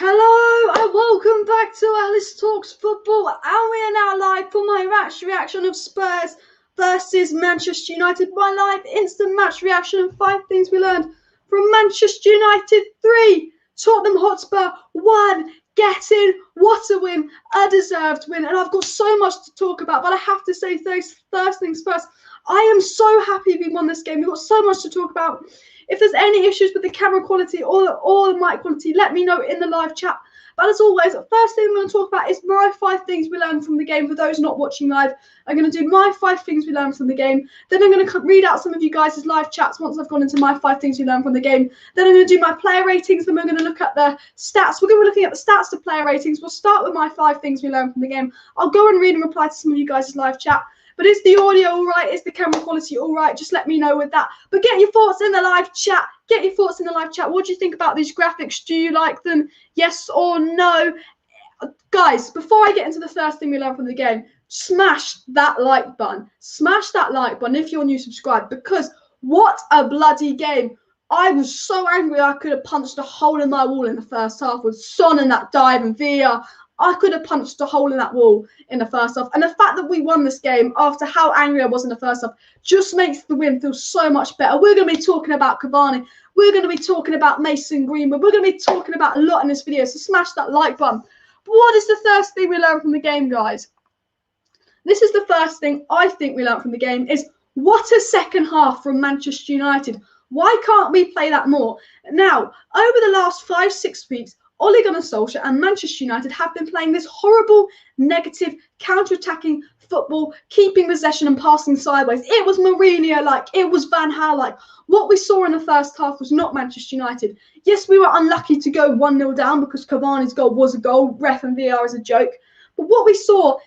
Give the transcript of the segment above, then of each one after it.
Hello and welcome back to Alice Talks Football, and we are now live for my match reaction of Spurs versus Manchester United. My live instant match reaction of 5 things we learned from Manchester United 3, Tottenham Hotspur 1. Get in, what a win, a deserved win, and I've got so much to talk about, but I have to say first things first. I am so happy we won this game. We've got so much to talk about. If there's any issues with the camera quality or the mic quality, let me know in the live chat. But as always, the first thing I'm going to talk about is my 5 things we learned from the game. For those not watching live, I'm going to do my 5 things we learned from the game. Then I'm going to read out some of you guys' live chats once I've gone into my 5 things we learned from the game. Then I'm going to do my player ratings. Then we're going to look at the stats. We're going to be looking at the stats of player ratings. We'll start with my 5 things we learned from the game. I'll go and read and reply to some of you guys' live chat. But is the audio all right? Is the camera quality all right? Just let me know with that. But get your thoughts in the live chat. Get your thoughts in the live chat. What do you think about these graphics? Do you like them? Yes or no? Guys, before I get into the first thing we learned from the game, smash that like button. Smash that like button if you're new, subscribe, because what a bloody game. I was so angry I could have punched a hole in my wall in the first half with Son and that dive and VR. I could have punched a hole in that wall in the first half. And the fact that we won this game after how angry I was in the first half just makes the win feel so much better. We're going to be talking about Cavani. We're going to be talking about Mason Greenwood. We're going to be talking about a lot in this video, so smash that like button. But what is the first thing we learned from the game, guys? This is the first thing I think we learned from the game is what a second half from Manchester United. Why can't we play that more? Now, over the last 5-6 weeks, Ole Gunnar Solskjaer and Manchester United have been playing this horrible, negative, counter-attacking football, keeping possession and passing sideways. It was Mourinho-like, it was Van Gaal-like. What we saw in the first half was not Manchester United. Yes, we were unlucky to go 1-0 down because Cavani's goal was a goal, ref and VR is a joke. But what we saw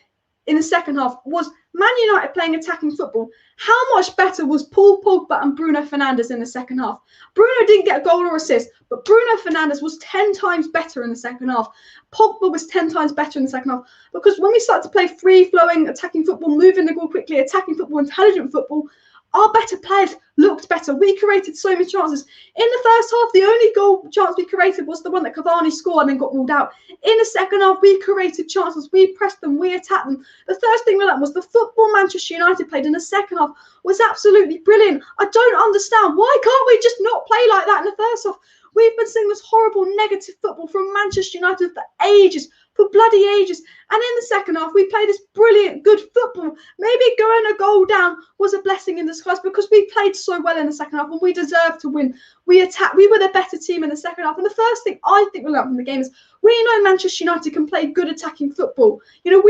in the second half was Man United playing attacking football. How much better was Paul Pogba and Bruno Fernandes in the second half? Bruno didn't get a goal or assist, but Bruno Fernandes was 10 times better in the second half. Pogba was 10 times better in the second half, because when we start to play free-flowing attacking football, moving the ball quickly, attacking football, intelligent football, our better players looked better. We created so many chances. In the first half, the only goal chance we created was the one that Cavani scored and then got ruled out. In the second half, we created chances. We pressed them. We attacked them. The first thing we learned was the football Manchester United played in the second half was absolutely brilliant. I don't understand. Why can't we just not play like that in the first half? We've been seeing this horrible negative football from Manchester United for ages, for bloody ages. And in the second half, we played this brilliant, good football. Maybe going a goal down was a blessing in disguise because we played so well in the second half and we deserved to win. We attacked. We were the better team in the second half. And the first thing I think we learned from the game is we know Manchester United can play good attacking football. You know,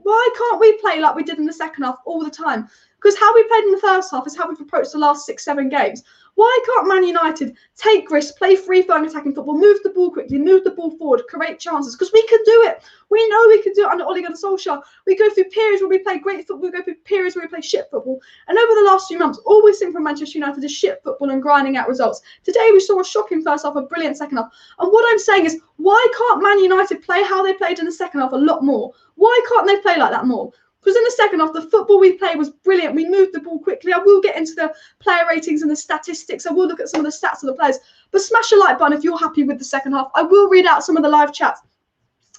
why can't we play like we did in the second half all the time? Because how we played in the first half is how we've approached the last 6-7 games. Why can't Man United take risks, play free-flowing attacking football, move the ball quickly, move the ball forward, create chances? Because we can do it. We know we can do it under Ole Gunnar Solskjaer. We go through periods where we play great football. We go through periods where we play shit football. And over the last few months, all we've seen from Manchester United is shit football and grinding out results. Today, we saw a shocking first half, a brilliant second half. And what I'm saying is, why can't Man United play how they played in the second half a lot more? Why can't they play like that more? Because in the second half, the football we played was brilliant. We moved the ball quickly. I will get into the player ratings and the statistics. I will look at some of the stats of the players. But smash a like button if you're happy with the second half. I will read out some of the live chats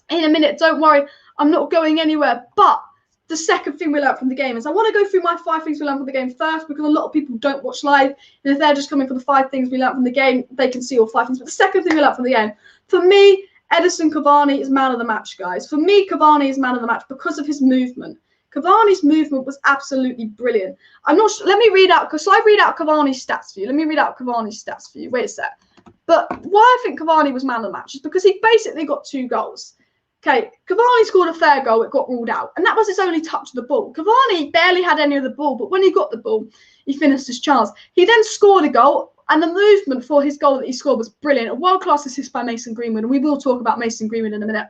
in a minute. Don't worry, I'm not going anywhere. But the second thing we learned from the game is I want to go through my 5 things we learned from the game first, because a lot of people don't watch live. And if they're just coming for the 5 things we learned from the game, they can see all 5 things. But the second thing we learned from the game, for me, Edinson Cavani is man of the match, guys. For me, Cavani is man of the match because of his movement. Cavani's movement was absolutely brilliant. I'm not sure. Let me read out, because I read out Cavani's stats for you. Let me read out Cavani's stats for you. Wait a sec. But why I think Cavani was man of the match is because he basically got 2 goals. Okay, Cavani scored a fair goal. It got ruled out. And that was his only touch of the ball. Cavani barely had any of the ball, but when he got the ball, he finished his chance. He then scored a goal, and the movement for his goal that he scored was brilliant. A world-class assist by Mason Greenwood, and we will talk about Mason Greenwood in a minute.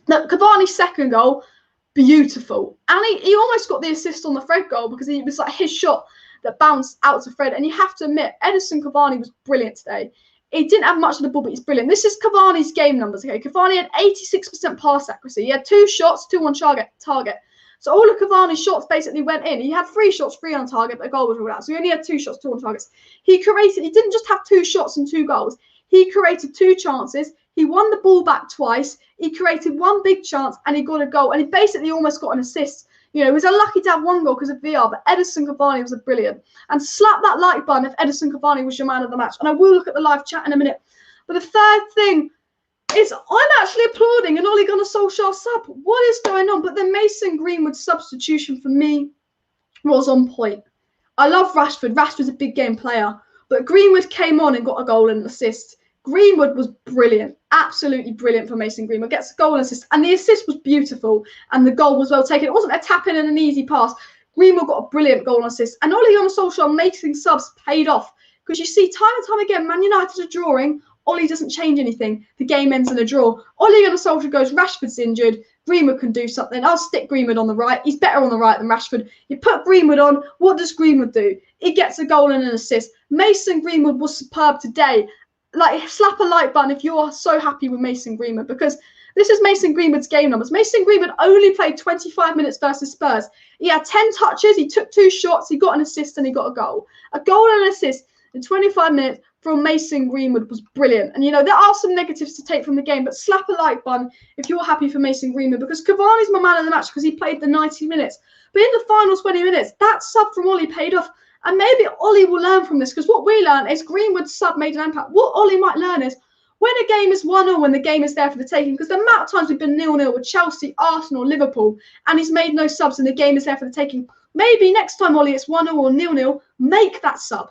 Now, Cavani's second goal, beautiful, and he almost got the assist on the Fred goal because he was like his shot that bounced out to Fred. And you have to admit, Edinson Cavani was brilliant today. He didn't have much of the ball, but he's brilliant. This is Cavani's game numbers. Okay, Cavani had 86% pass accuracy. He had 2 shots, 2 on target. So all of Cavani's shots basically went in. He had 3 shots, 3 on target, but a goal was ruled out. So he only had 2 shots, 2 on targets. He didn't just have 2 shots and 2 goals. He created 2 chances. He won the ball back twice. He created 1 big chance and he got a goal. And he basically almost got an assist. You know, he was unlucky to have 1 goal because of VR, but Edison Cavani was brilliant. And slap that like button if Edison Cavani was your man of the match. And I will look at the live chat in a minute. But the third thing is I'm actually applauding an Ole Gunnar Solskjaer sub. What is going on? But the Mason Greenwood substitution for me was on point. I love Rashford. Rashford's a big game player. But Greenwood came on and got a goal and an assist. Greenwood was brilliant. Absolutely brilliant for Mason Greenwood. Gets a goal and assist. And the assist was beautiful. And the goal was well taken. It wasn't a tap-in and an easy pass. Greenwood got a brilliant goal and assist. And Ole Gunnar Solskjaer making subs paid off. Because you see, time and time again, Man United are drawing. Ole doesn't change anything. The game ends in a draw. Ole Gunnar Solskjaer goes, Rashford's injured. Greenwood can do something. I'll stick Greenwood on the right. He's better on the right than Rashford. You put Greenwood on. What does Greenwood do? He gets a goal and an assist. Mason Greenwood was superb today. Like, slap a like button if you're so happy with Mason Greenwood, because this is Mason Greenwood's game numbers. Mason Greenwood only played 25 minutes versus Spurs. He had 10 touches. He took 2 shots. He got an assist and he got a goal. A goal and an assist in 25 minutes from Mason Greenwood was brilliant. And, you know, there are some negatives to take from the game, but slap a like button if you're happy for Mason Greenwood, because Cavani's my man of the match because he played the 90 minutes. But in the final 20 minutes, that sub from Ole paid off. And maybe Ole will learn from this, because what we learned is Greenwood's sub made an impact. What Ole might learn is when a game is 1-0, when the game is there for the taking, because the amount of times we've been 0-0 with Chelsea, Arsenal, Liverpool, and he's made no subs and the game is there for the taking. Maybe next time, Ole, it's 1-0 or 0-0, make that sub.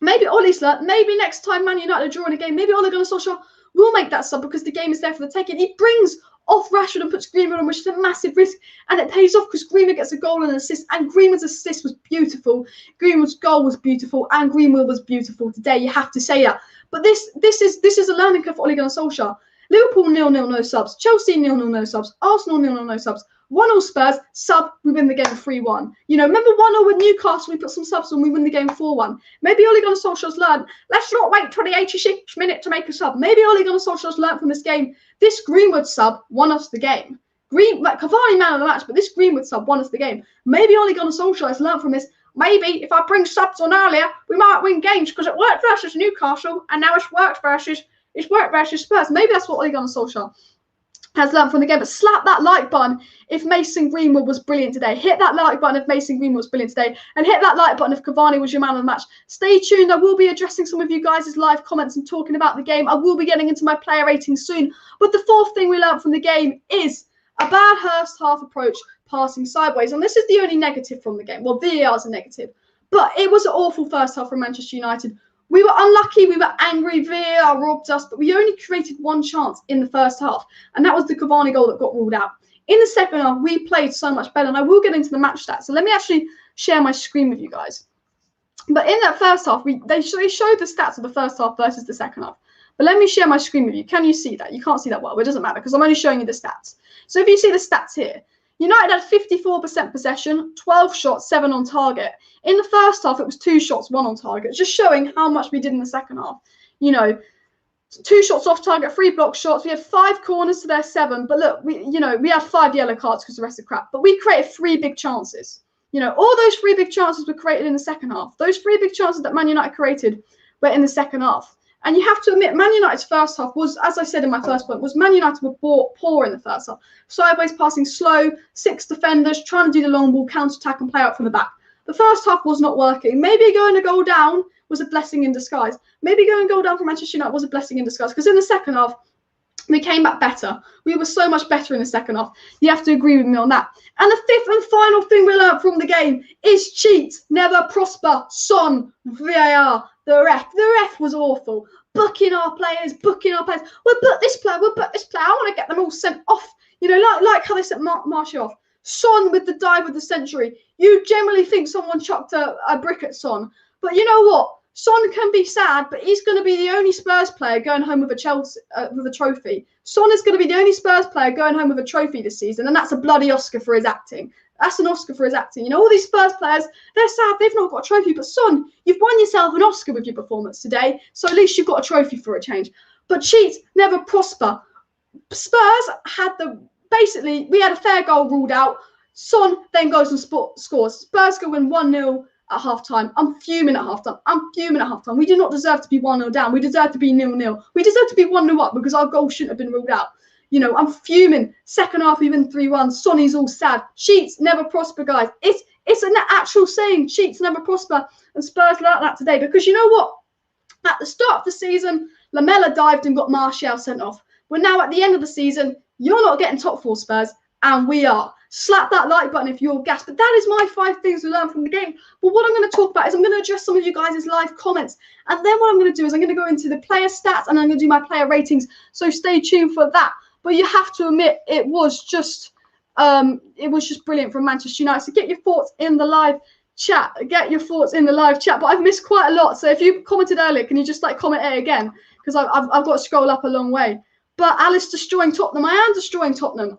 Maybe Ole's learned. Maybe next time Man United are drawing a game, maybe Ole Gunnar Solskjaer will make that sub because the game is there for the taking. He brings off Rashford and puts Greenwood on, which is a massive risk, and it pays off because Greenwood gets a goal and an assist, and Greenwood's assist was beautiful. Greenwood's goal was beautiful, and Greenwood was beautiful today. You have to say that. But this is a learning curve for Ole Gunnar Solskjaer. Liverpool 0-0, no subs. Chelsea 0-0, no subs. Arsenal 0-0, no subs. 1-0 Spurs, sub, we win the game 3-1. You know, remember 1-0 with Newcastle, we put some subs on, we win the game 4-1. Maybe Ole Gunnar Solskjaer's learned, let's not wait till the 86th minute to make a sub. Maybe Ole Gunnar Solskjaer's learned from this game. This Greenwood sub won us the game. Cavani man of the match, but this Greenwood sub won us the game. Maybe Ole Gunnar Solskjaer has learned from this. Maybe if I bring subs on earlier, we might win games because it worked versus Newcastle and now it's worked versus Spurs. Maybe that's what Ole Gunnar Solskjaer has learned from the game. But slap that like button if Mason Greenwood was brilliant today. Hit that like button if Mason Greenwood was brilliant today. And hit that like button if Cavani was your man of the match. Stay tuned. I will be addressing some of you guys' live comments and talking about the game. I will be getting into my player ratings soon. But the fourth thing we learned from the game is a bad first half approach, passing sideways. And this is the only negative from the game. Well, VAR is a negative. But it was an awful first half from Manchester United. We were unlucky, we were angry, VAR robbed us, but we only created 1 chance in the first half, and that was the Cavani goal that got ruled out. In the second half, we played so much better, and I will get into the match stats. So let me actually share my screen with you guys. But in that first half, they showed the stats of the first half versus the second half. But let me share my screen with you. Can you see that? You can't see that well, but it doesn't matter because I'm only showing you the stats. So if you see the stats here, United had 54% possession, 12 shots, 7 on target. In the first half, it was 2 shots, 1 on target, just showing how much we did in the second half. You know, 2 shots off target, 3 block shots. We had 5 corners to their 7. But look, we had 5 yellow cards because the rest are crap. But we created 3 big chances. You know, all those 3 big chances were created in the second half. Those 3 big chances that Man United created were in the second half. And you have to admit, Man United's first half was, as I said in my first point, was Man United were poor in the first half. Sideways passing slow, 6 defenders, trying to do the long ball, counter-attack and play out from the back. The first half was not working. Maybe going a goal down was a blessing in disguise. Maybe going a goal down for Manchester United was a blessing in disguise. Because in the second half, we came back better. We were so much better in the second half. You have to agree with me on that. And the fifth and final thing we learned from the game is cheat, never prosper. Son, VAR, the ref was awful. Booking our players. We'll book this player. I want to get them all sent off. You know, like how they sent Martial off. Son with the dive of the century. You generally think someone chucked a brick at Son. But you know what? Son can be sad, but he's going to be the only Spurs player going home with a trophy. Son is going to be the only Spurs player going home with a trophy this season, and that's a bloody Oscar for his acting. That's an Oscar for his acting. You know, all these Spurs players, they're sad they've not got a trophy, but Son, you've won yourself an Oscar with your performance today, so at least you've got a trophy for a change. But cheat, never prosper. Spurs had basically, we had a fair goal ruled out. Son then goes and scores. Spurs go win 1-0. at half-time. I'm fuming at half-time. We do not deserve to be 1-0 down. We deserve to be 0-0. We deserve to be 1-0 up because our goal shouldn't have been ruled out. You know, I'm fuming. Second half, even 3-1. Sonny's all sad. Cheats never prosper, guys. It's an actual saying. Cheats never prosper. And Spurs learnt that today because you know what? At the start of the season, Lamela dived and got Martial sent off. We're now at the end of the season. You're not getting top 4, Spurs, and we are. Slap that like button if you're gassed. But that is my 5 things we learned from the game. But what I'm going to talk about is I'm going to address some of you guys' live comments. And then what I'm going to do is I'm going to go into the player stats and I'm going to do my player ratings. So stay tuned for that. But you have to admit it was just brilliant from Manchester United. So get your thoughts in the live chat. But I've missed quite a lot. So if you commented earlier, can you just like comment it again? Because I've got to scroll up a long way. But Alice destroying Tottenham. I am destroying Tottenham.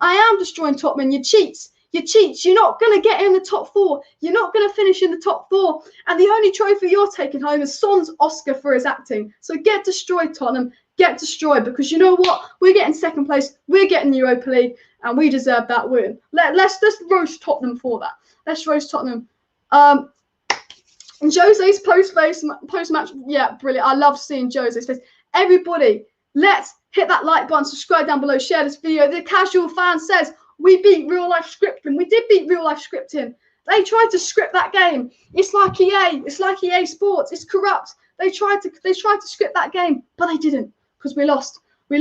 You cheats. You're not going to get in the top 4. You're not going to finish in the top 4. And the only trophy you're taking home is Son's Oscar for his acting. So get destroyed, Tottenham. Get destroyed. Because you know what? We're getting second place. We're getting Europa League. And we deserve that win. Let's roast Tottenham for that. Let's roast Tottenham. And Jose's post-match. Yeah, brilliant. I love seeing Jose's face. Everybody, let's hit that like button, subscribe down below, share this video. The casual fan says we beat real life scripting. We did beat real life scripting. They tried to script that game. It's like EA. It's like EA Sports. It's corrupt. They tried to script that game, but they didn't because we lost. We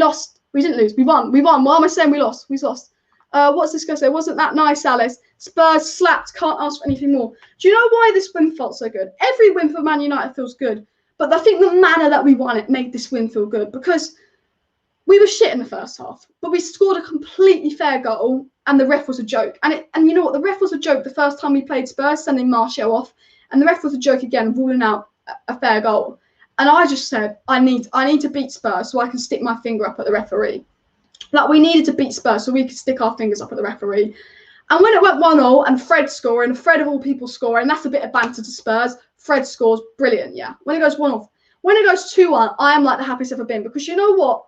didn't lose. We won. Why am I saying we lost? We lost. What's this guy say? Wasn't that nice, Alice? Spurs slapped. Can't ask for anything more. Do you know why this win felt so good? Every win for Man United feels good, but I think the manner that we won it made this win feel good because we were shit in the first half, but we scored a completely fair goal, and the ref was a joke. And you know what? The ref was a joke the first time we played Spurs, sending Martial off, and the ref was a joke again, ruling out a fair goal. And I just said, I need to beat Spurs so I can stick my finger up at the referee. Like we needed to beat Spurs so we could stick our fingers up at the referee. And when it went 1-0 and Fred scoring, Fred of all people scoring, that's a bit of banter to Spurs. Fred scores, brilliant, yeah. When it goes 1-0, when it goes 2-1, I am like the happiest I've ever been because you know what?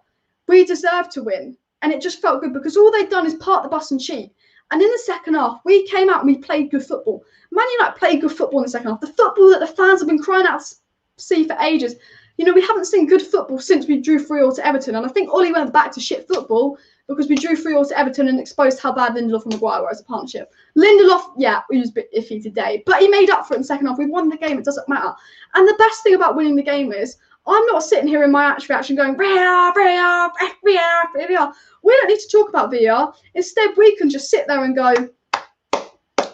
We deserved to win, and it just felt good because all they'd done is park the bus and cheat. And in the second half, we came out and we played good football. Man United played good football in the second half. The football that the fans have been crying out to see for ages. You know, we haven't seen good football since we drew 3-0 to Everton. And I think Ollie went back to shit football because we drew 3-0 to Everton and exposed how bad Lindelof and Maguire were as a partnership. Lindelof, yeah, he was a bit iffy today, but he made up for it in the second half. We won the game. It doesn't matter. And the best thing about winning the game is I'm not sitting here in my match reaction going, VAR. We don't need to talk about VAR. Instead, we can just sit there and go,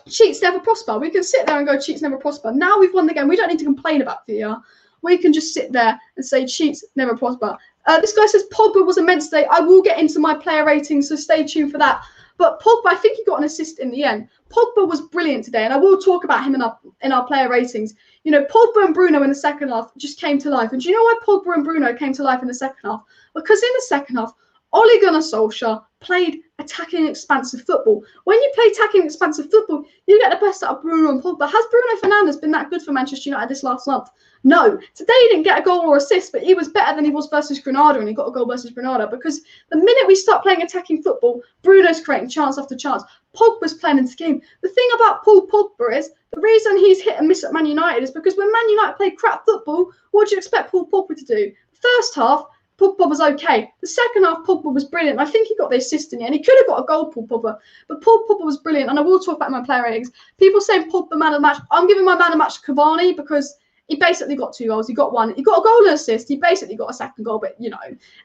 cheats never prosper. We can sit there and go, cheats never prosper. Now we've won the game. We don't need to complain about VAR. We can just sit there and say, cheats never prosper. This guy says, Pogba was immense today. I will get into my player ratings, so stay tuned for that. But Pogba, I think he got an assist in the end. Pogba was brilliant today, and I will talk about him in our player ratings. You know, Pogba and Bruno in the second half just came to life. And do you know why Pogba and Bruno came to life in the second half? Because in the second half, Ole Gunnar Solskjaer played attacking, expansive football. When you play attacking, expansive football, you get the best out of Bruno and Pogba. Has Bruno Fernandes been that good for Manchester United this last month? No. Today he didn't get a goal or assist, but he was better than he was versus Granada, and he got a goal versus Granada because the minute we start playing attacking football, Bruno's creating chance after chance. Pogba's playing into the game. The thing about Paul Pogba is the reason he's hit and miss at Man United is because when Man United play crap football, what do you expect Paul Pogba to do? First half, Pogba was okay. The second half, Pogba was brilliant. I think he got the assist in the end. He could have got a goal, Paul Pogba. But Paul Pogba was brilliant. And I will talk about my player ratings. People saying Pogba man of the match. I'm giving my man of the match to Cavani because he basically got 2 goals. He got one. He got a goal and assist. He basically got a second goal, but, you know.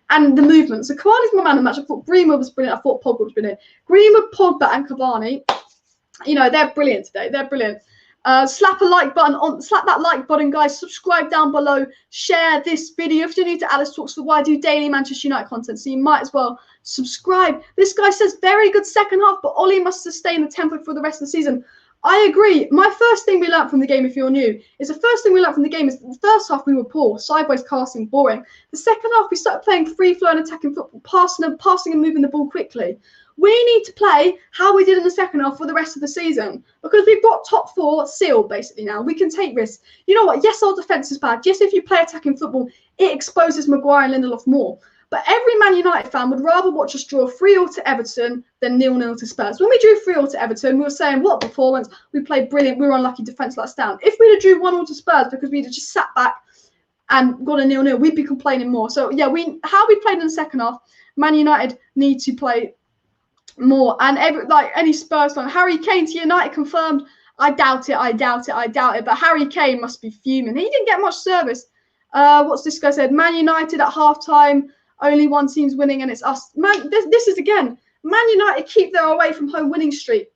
And the movement. So Cavani's my man of the match. I thought Greenwood was brilliant. I thought Pogba was brilliant. Greenwood, Pogba and Cavani, you know, they're brilliant today. They're brilliant. Slap that like button, guys. Subscribe down below. Share this video. If you're new to Alice Talks for Why, I do daily Manchester United content, so you might as well subscribe. This guy says very good second half, but Ollie must sustain the tempo for the rest of the season. I agree. My first thing we learned from the game, if you're new, is the first half we were poor, sideways casting, boring. The second half we started playing free-flowing attacking football, passing and moving the ball quickly. We need to play how we did in the second half for the rest of the season because we've got top 4 sealed basically now. We can take risks. You know what? Yes, our defence is bad. Yes, if you play attacking football, it exposes Maguire and Lindelof more. But every Man United fan would rather watch us draw 3-0 to Everton than 0-0 to Spurs. When we drew 3-0 to Everton, we were saying, what performance, we played brilliant, we were unlucky, defence let us down. If we'd have drew 1-0 to Spurs because we'd have just sat back and got a 0-0, we'd be complaining more. So yeah, how we played in the second half, Man United need to play more. And any Spurs fan, Harry Kane to United confirmed. I doubt it. But Harry Kane must be fuming. He didn't get much service. What's this guy said? Man United at halftime, only one team's winning, and it's us. Man, this is again. Man United keep their away from home winning streak.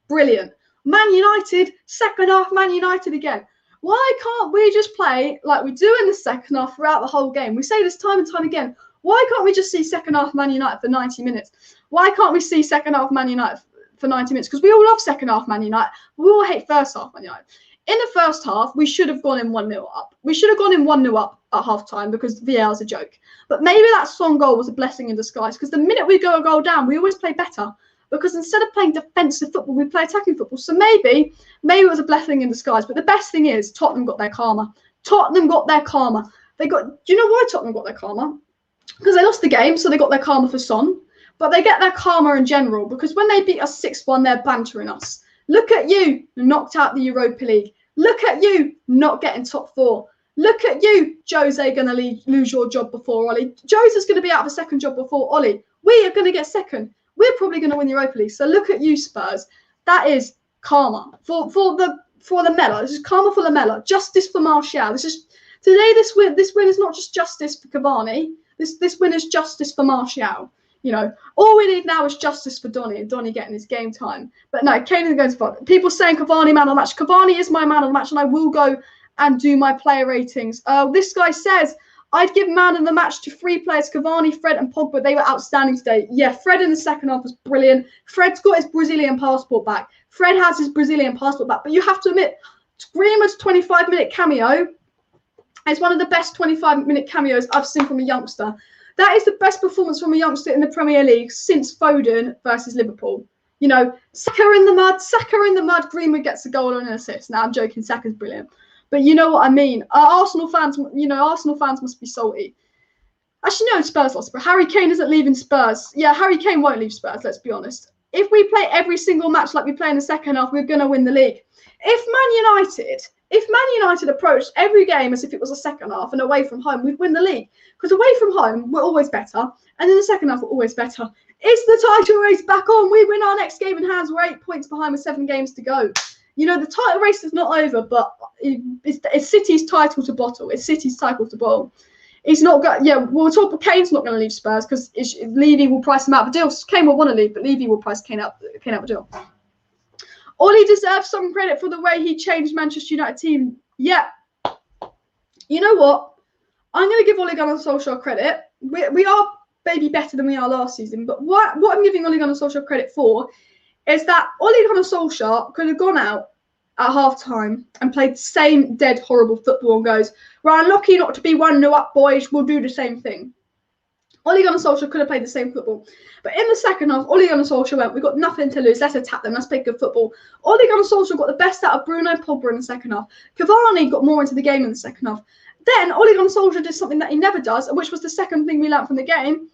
Brilliant. Man United, second half, Man United again. Why can't we just play like we do in the second half throughout the whole game? We say this time and time again. Why can't we just see second half Man United for 90 minutes? Why can't we see second half Man United for 90 minutes? Because we all love second half Man United. We all hate first half Man United. In the first half, we should have gone in 1-0 up. We should have gone in 1-0 up at half-time because VAR is a joke. But maybe that Son goal was a blessing in disguise because the minute we go a goal down, we always play better. Because instead of playing defensive football, we play attacking football. So maybe it was a blessing in disguise. But the best thing is Tottenham got their karma. They got. Do you know why Tottenham got their karma? Because they lost the game, so they got their karma for Son. But they get their karma in general because when they beat us 6-1, they're bantering us. Look at you, knocked out the Europa League. Look at you, not getting top 4. Look at you, Jose going to lose your job before Ollie. Jose's going to be out of a second job before Ollie. We are going to get second. We're probably going to win the Europa League. So look at you, Spurs. That is karma for the Lamella. This is karma for Lamella. Justice for Martial. This win is not just justice for Cavani. This win is justice for Martial. You know, all we need now is justice for Donny and Donny getting his game time. But no, Kane isn't going to fight. People saying Cavani man of the match. Cavani is my man of the match, and I will go and do my player ratings. This guy says, I'd give man of the match to 3 players, Cavani, Fred and Pogba. They were outstanding today. Yeah, Fred in the second half was brilliant. Fred's got his Brazilian passport back. Fred has his Brazilian passport back. But you have to admit, Greenwood's 25-minute cameo is one of the best 25-minute cameos I've seen from a youngster. That is the best performance from a youngster in the Premier League since Foden versus Liverpool. You know, Saka in the mud, Greenwood gets a goal and an assist. Now, I'm joking, Saka's brilliant. But you know what I mean. Arsenal fans must be salty. Actually, no, Spurs lost, but Harry Kane isn't leaving Spurs. Yeah, Harry Kane won't leave Spurs, let's be honest. If we play every single match like we play in the second half, we're going to win the league. If Man United approached every game as if it was a second half and away from home, we'd win the league. Because away from home, we're always better. And in the second half, we're always better. Is the title race back on? We win our next game in hands. We're 8 points behind with 7 games to go. You know, the title race is not over, but it's City's title to bottle. It's City's title to bottle. He's not going. Yeah, we'll talk. But Kane's not going to leave Spurs because Levy will price him out of the deal. Kane will want to leave, but Levy will price Kane out of the deal. Ollie deserves some credit for the way he changed Manchester United team. Yeah. You know what? I'm going to give Ole Gunnar Solskjaer credit. We are maybe better than we are last season, but what I'm giving Ole Gunnar Solskjaer credit for is that Ole Gunnar Solskjaer could have gone out at half-time and played the same dead, horrible football and goes, we're unlucky not to be 1-0 up, boys. We'll do the same thing. Ole Gunnar Solskjaer could have played the same football. But in the second half, Ole Gunnar Solskjaer went, we've got nothing to lose. Let's attack them. Let's play good football. Ole Gunnar Solskjaer got the best out of Bruno and Pogba in the second half. Cavani got more into the game in the second half. Then Ole Gunnar Solskjaer did something that he never does, which was the second thing we learnt from the game,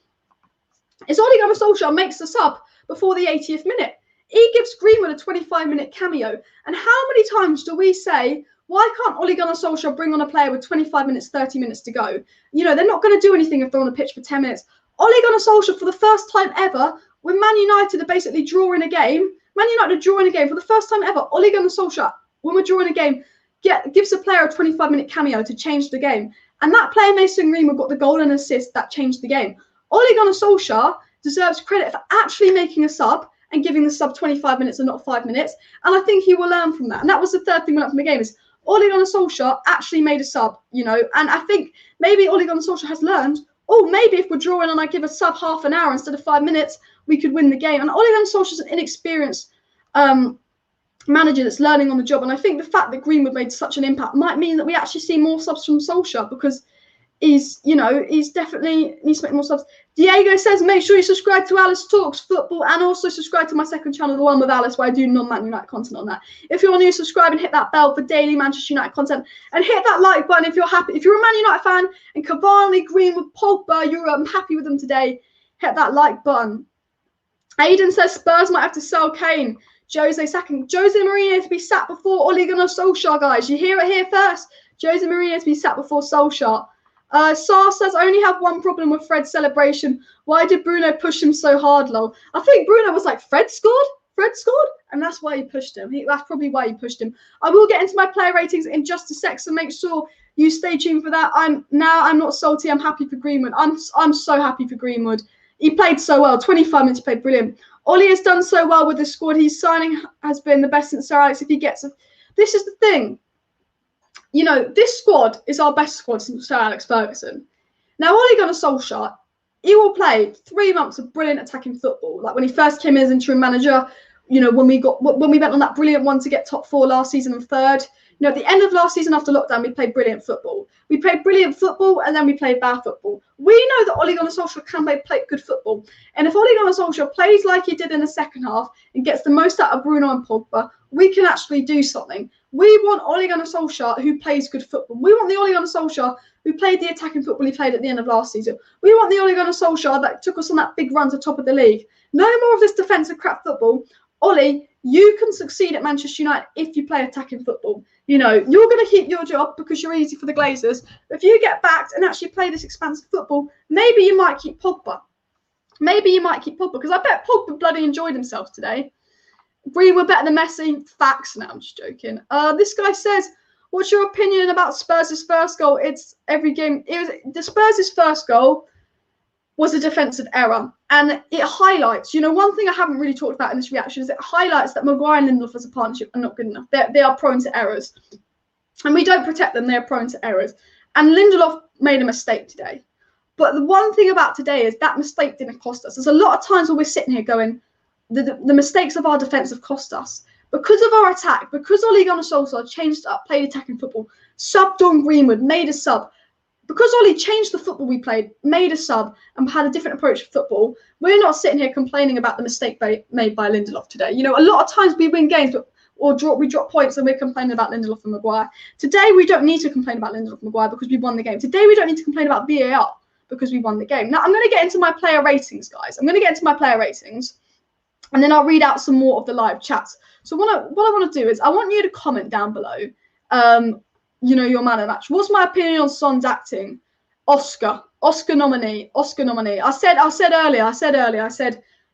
is Ole Gunnar Solskjaer makes the sub before the 80th minute. He gives Greenwood a 25-minute cameo. And how many times do we say, why can't Ole Gunnar Solskjaer bring on a player with 25 minutes, 30 minutes to go? You know, they're not going to do anything if they're on the pitch for 10 minutes. Ole Gunnar Solskjaer, for the first time ever, when Man United are basically drawing a game, for the first time ever, Ole Gunnar Solskjaer, when we're drawing a game, gives a player a 25-minute cameo to change the game. And that player, Mason Greenwood, got the goal and assist that changed the game. Ole Gunnar Solskjaer deserves credit for actually making a sub and giving the sub 25 minutes and not 5 minutes. And I think he will learn from that. And that was the third thing we learned from the game is Ole Gunnar Solskjaer actually made a sub, you know. And I think maybe Ole Gunnar Solskjaer has learned, oh, maybe if we're drawing and I give a sub half an hour instead of 5 minutes, we could win the game. And Ole Gunnar Solskjaer is an inexperienced manager that's learning on the job. And I think the fact that Greenwood made such an impact might mean that we actually see more subs from Solskjaer because he's definitely needs to make more subs. Diego says, make sure you subscribe to Alice Talks Football and also subscribe to my second channel, the one with Alice, where I do non-Man United content on that. If you're new, subscribe and hit that bell for daily Manchester United content. And hit that like button if you're happy. If you're a Man United fan and Cavani, Greenwood, Pogba, you're happy with them today, hit that like button. Aiden says Spurs might have to sell Kane. Jose sacking. Jose Mourinho to be sacked before Ole Gunnar Solskjaer, guys. You hear it here first. Jose Mourinho to be sacked before Solskjaer. Sar says, I only have one problem with Fred's celebration. Why did Bruno push him so hard, lol? I think Bruno was like, Fred scored? Fred scored? And that's why he pushed him. That's probably why he pushed him. I will get into my player ratings in just a sec, so make sure you stay tuned for that. I'm not salty. I'm happy for Greenwood. I'm so happy for Greenwood. He played so well. 25 minutes, he played brilliant. Ollie has done so well with the squad. His signing has been the best since Sir Alex. If he gets it. This is the thing. You know, this squad is our best squad since Sir Alex Ferguson. Now, Ole Gunnar Solskjaer, he will play 3 months of brilliant attacking football. Like when he first came in as interim manager, you know, when we went on that brilliant one to get top 4 last season and 3rd. You know, at the end of last season after lockdown, we played brilliant football. We played brilliant football and then we played bad football. We know that Ole Gunnar Solskjaer can play good football. And if Ole Gunnar Solskjaer plays like he did in the second half and gets the most out of Bruno and Pogba, we can actually do something. We want Ole Gunnar Solskjaer who plays good football. We want the Ole Gunnar Solskjaer who played the attacking football he played at the end of last season. We want the Ole Gunnar Solskjaer that took us on that big run to top of the league. No more of this defensive crap football. Ole, you can succeed at Manchester United if you play attacking football. You know, you're going to keep your job because you're easy for the Glazers. If you get backed and actually play this expansive football, maybe you might keep Pogba. Maybe you might keep Pogba because I bet Pogba bloody enjoyed himself today. Greenwood better than Messi. Facts. No, I'm just joking. This guy says, what's your opinion about Spurs' first goal? It's every game. The Spurs' first goal was a defensive error. And it highlights, you know, one thing I haven't really talked about in this reaction is it highlights that Maguire and Lindelof as a partnership are not good enough. They are prone to errors. And we don't protect them. They're prone to errors. And Lindelof made a mistake today. But the one thing about today is that mistake didn't cost us. There's a lot of times where we're sitting here going, the mistakes of our defence have cost us. Because of our attack, because Ole Gunnar Solskjaer changed up, played attacking football, subbed on Greenwood, made a sub. Because Ole changed the football we played, made a sub, and had a different approach to football, we're not sitting here complaining about the mistake made by Lindelof today. You know, a lot of times we win games, we drop points and we're complaining about Lindelof and Maguire. Today, we don't need to complain about Lindelof and Maguire because we won the game. Today, we don't need to complain about VAR because we won the game. Now, I'm going to get into my player ratings, guys. I'm going to get into my player ratings, and then I'll read out some more of the live chats. So what I want to do is I want you to comment down below, you know, your man of the match. What's my opinion on Son's acting? Oscar nominee. I said earlier,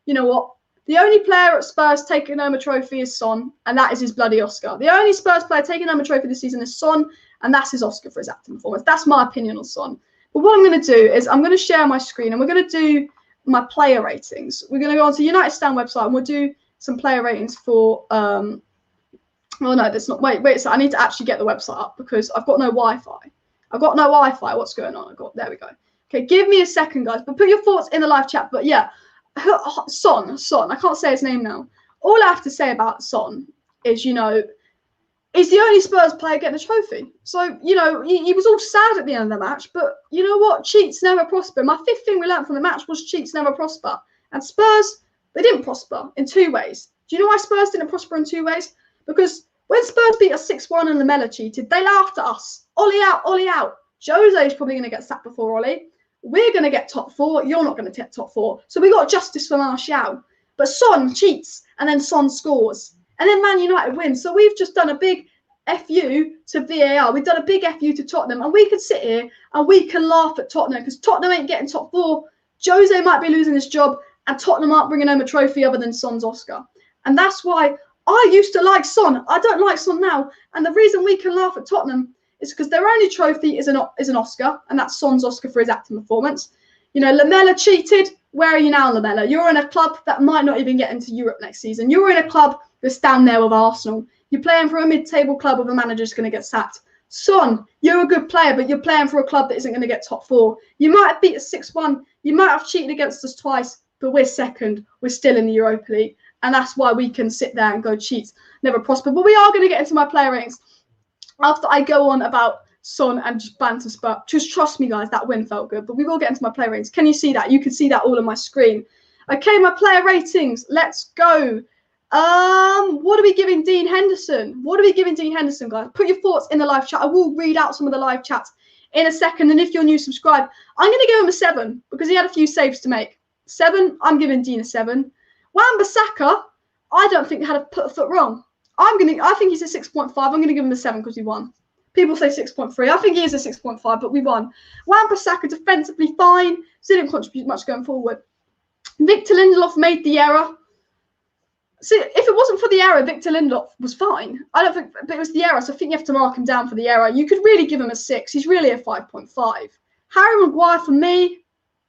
you know what? The only player at Spurs taking home a trophy is Son, and that is his bloody Oscar. The only Spurs player taking home a trophy this season is Son, and that's his Oscar for his acting performance. That's my opinion on Son. But what I'm going to do is I'm going to share my screen, and we're going to do my player ratings. We're going to go onto United Stand website, and we'll do some player ratings for oh no, that's not. Wait. So I need to actually get the website up because I've got no Wi-Fi. What's going on? There we go. Okay, give me a second, guys. But put your thoughts in the live chat. But yeah, Son. I can't say his name now. All I have to say about Son is, you know, he's the only Spurs player getting a trophy. So, you know, he was all sad at the end of the match. But you know what? Cheats never prosper. My fifth thing we learned from the match was cheats never prosper. And Spurs, they didn't prosper in 2 ways. Do you know why Spurs didn't prosper in 2 ways? Because when Spurs beat us 6-1 and Lamella cheated, they laughed at us. Ollie out. Jose's probably going to get sacked before Ollie. We're going to get top 4. You're not going to get top 4. So we got justice for Martial. But Son cheats, and then Son scores. And then Man United wins. So we've just done a big FU to VAR. We've done a big FU to Tottenham. And we can sit here and we can laugh at Tottenham because Tottenham ain't getting top 4. Jose might be losing his job. And Tottenham aren't bringing home a trophy other than Son's Oscar. And that's why I used to like Son. I don't like Son now. And the reason we can laugh at Tottenham is because their only trophy is an Oscar. And that's Son's Oscar for his acting performance. You know, Lamella cheated. Where are you now, Lamella? You're in a club that might not even get into Europe next season. You're in a club that's down there with Arsenal. You're playing for a mid-table club with a manager that's going to get sacked. Son, you're a good player, but you're playing for a club that isn't going to get top 4. You might have beat us 6-1. You might have cheated against us twice. But we're second. We're still in the Europa League. And that's why we can sit there and go cheats, never prosper. But we are going to get into my player ratings after I go on about Son and just banter Spurs. Just trust me, guys, that win felt good. But we will get into my player ratings. Can you see that? You can see that all on my screen. Okay, my player ratings. Let's go. What are we giving Dean Henderson? What are we giving Dean Henderson, guys? Put your thoughts in the live chat. I will read out some of the live chats in a second. And if you're new, subscribe. I'm going to give him a 7 because he had a few saves to make. 7. I'm giving Dean a 7. Wan-Bissaka, I don't think had a put a foot wrong. I think he's a 6.5. I'm going to give him a 7 because we won. People say 6.3. I think he is a 6.5, but we won. Wan-Bissaka defensively fine. So didn't contribute much going forward. Victor Lindelof made the error. See, if it wasn't for the error, Victor Lindelof was fine. I don't think, but it was the error, so I think you have to mark him down for the error. You could really give him a 6. He's really a 5.5. Harry Maguire for me,